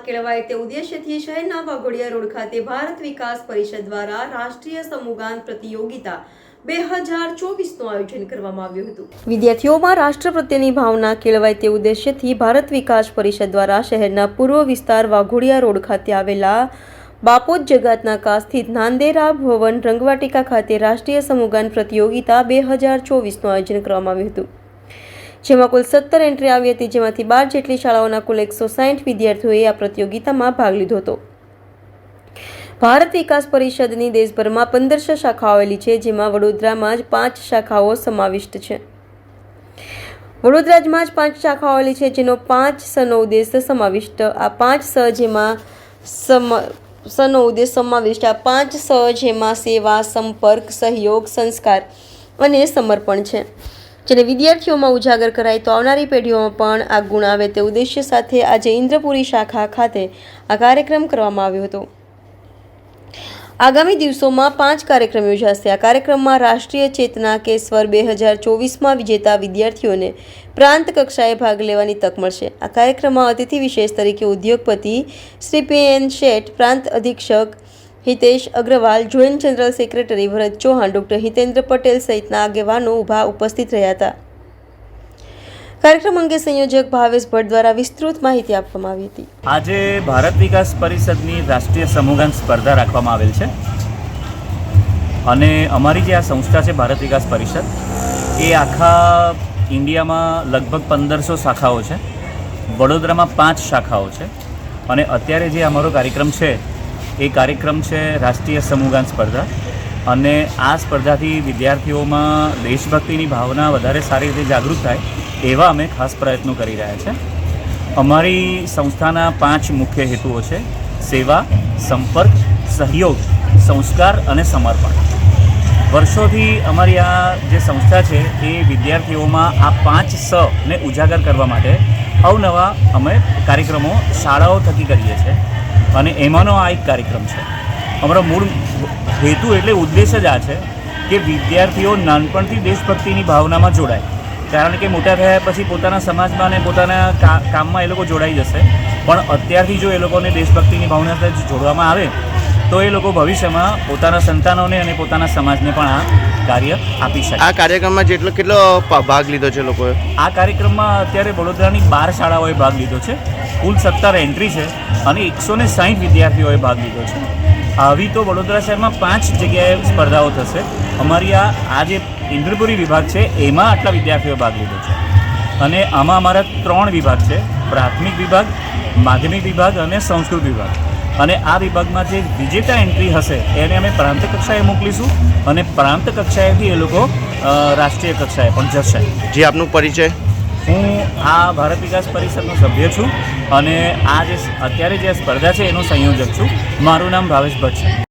કેળવાય તે ઉદ્દેશ્યથી શહેરના વાઘોડિયા રોડ ખાતે ભારત વિકાસ પરિષદ દ્વારા રાષ્ટ્રીય સમૂહગાન પ્રતિયોગિતા 2024નું આયોજન કરવામાં આવ્યું હતું। વિદ્યાર્થીઓમાં રાષ્ટ્ર પ્રત્યેની ભાવના કેળવાય તે ઉદ્દેશ્યથી ભારત વિકાસ પરિષદ દ્વારા શહેરના પૂર્વ વિસ્તાર વાઘોડિયા રોડ ખાતે આવેલા બાપોદ જગાતનાકા સ્થિત નાંદેરા ભવન રંગવાટિકા ખાતે રાષ્ટ્રીય સમૂહગાન પ્રતિયોગિતા 2024નું આયોજન કરવામાં આવ્યું હતું, જેમાં કુલ 17 એન્ટ્રી આવી હતી, જેમાંથી 12 જેટલી શાળાઓના કુલ 160 વિદ્યાર્થીઓએ આ પ્રતિયોગિતામાં ભાગ લીધો હતો। ભારત વિકાસ પરિષદની દેશભરમાં 1500 શાખાઓ આવેલી છે, જેમાં વડોદરામાં જ 5 શાખાઓ સમાવિષ્ટ છે। વડોદરામાં જ 5 શાખાઓ આવેલી છે, જેનો 5 સનો ઉદ્દેશ સમાવિષ્ટ। આ 5 સ જેમાં સેવા, સંપર્ક, સહયોગ, સંસ્કાર અને સમર્પણ છે, જેને વિદ્યાર્થીઓમાં ઉજાગર કરાય તો આવનારી પેઢીઓમાં પણ આ ગુણ આવે તે ઉદ્દેશ્ય સાથે આજે ઇન્દ્રપુરી શાખા ખાતે આ કાર્યક્રમ કરવામાં આવ્યો હતો। આગામી દિવસોમાં 5 કાર્યક્રમ યોજાશે। આ કાર્યક્રમમાં રાષ્ટ્રીય ચેતના કેસવર 2024માં વિજેતા વિદ્યાર્થીઓને પ્રાંત કક્ષાએ ભાગ લેવાની તક મળશે। આ કાર્યક્રમમાં અતિથિ વિશેષ તરીકે ઉદ્યોગપતિ શ્રી પીએન શેઠ, પ્રાંત અધિક્ષક Hitesh Agrawal, joint general secretary Bharat Chauhan, doctor Hitendra Patel સહિતના આગેવાનો ઉપસ્થિત રહ્યા હતા। કાર્યક્રમ અંગે સંયોજક ભાવેશ ભટ્ટ દ્વારા વિસ્તૃત માહિતી આપવામાં આવી હતી। આજે ભારત વિકાસ પરિષદની રાષ્ટ્રીય સમૂહગાન સ્પર્ધા રાખવામાં આવેલ છે અને અમારી જે આ સંસ્થા છે ભારત વિકાસ પરિષદ એ આખા ઇન્ડિયામાં લગભગ 1500 શાખાઓ છે, વડોદરામાં 5 શાખાઓ છે અને અત્યારે જે અમારો કાર્યક્રમ છે એ કાર્યક્રમ છે રાષ્ટ્રીય સમૂહગાન સ્પર્ધા અને આ સ્પર્ધાથી વિદ્યાર્થીઓમાં દેશભક્તિની ભાવના વધારે સારી રીતે જાગૃત થાય એવા અમે ખાસ પ્રયત્નો કરી રહ્યા છે। અમારી સંસ્થાના 5 મુખ્ય હેતુઓ છે: સેવા, સંપર્ક, સહયોગ, સંસ્કાર અને સમર્પણ। વર્ષોથી અમારી આ જે સંસ્થા છે એ વિદ્યાર્થીઓમાં આ 5 સને ઉજાગર કરવા માટે અવનવા અમે કાર્યક્રમો શાળાઓ થકી કરીએ છીએ અને એમાંનો આ એક કાર્યક્રમ છે। અમારો મૂળ હેતુ એટલે ઉદ્દેશ જ આ છે કે વિદ્યાર્થીઓ નાનપણથી દેશભક્તિની ભાવનામાં જોડાય, કારણ કે મોટા થયા પછી પોતાના સમાજમાં અને પોતાના કામમાં એ લોકો જોડાઈ જશે, પણ અત્યારથી જો એ લોકોને દેશભક્તિની ભાવના સાથે જોડવામાં આવે તો એ લોકો ભવિષ્યમાં પોતાના સંતાનોને અને પોતાના સમાજને પણ આ કાર્ય આપી શકે। આ કાર્યક્રમમાં કેટલો ભાગ લીધો છે લોકોએ? આ કાર્યક્રમમાં અત્યારે વડોદરાની 12 શાળાઓએ ભાગ લીધો છે, કુલ 17 એન્ટ્રી છે અને 160 વિદ્યાર્થીઓએ ભાગ લીધો છે। આવી તો વડોદરા શહેરમાં 5 જગ્યાએ સ્પર્ધાઓ થશે। અમારી આ જે ઇન્દ્રપુરી વિભાગ છે એમાં આટલા વિદ્યાર્થીઓએ ભાગ લીધો છે અને આમાં અમારા 3 વિભાગ છે: પ્રાથમિક વિભાગ, માધ્યમિક વિભાગ અને સંસ્કૃત વિભાગ। અને આ વિભાગમાં જે વિજેતા એન્ટ્રી હશે એને અમે પ્રાંત કક્ષાએ મોકલીશું અને પ્રાંત કક્ષાએથી એ લોકો રાષ્ટ્રીય કક્ષાએ પણ જશે। જે આપનો પરિચય? હું આ ભારત વિકાસ પરિષદનો સભ્ય છું અને આ જે અત્યારે જે સ્પર્ધા છે એનો સંયોજક છું। મારું નામ ભાવેશ ભટ્ટ છે।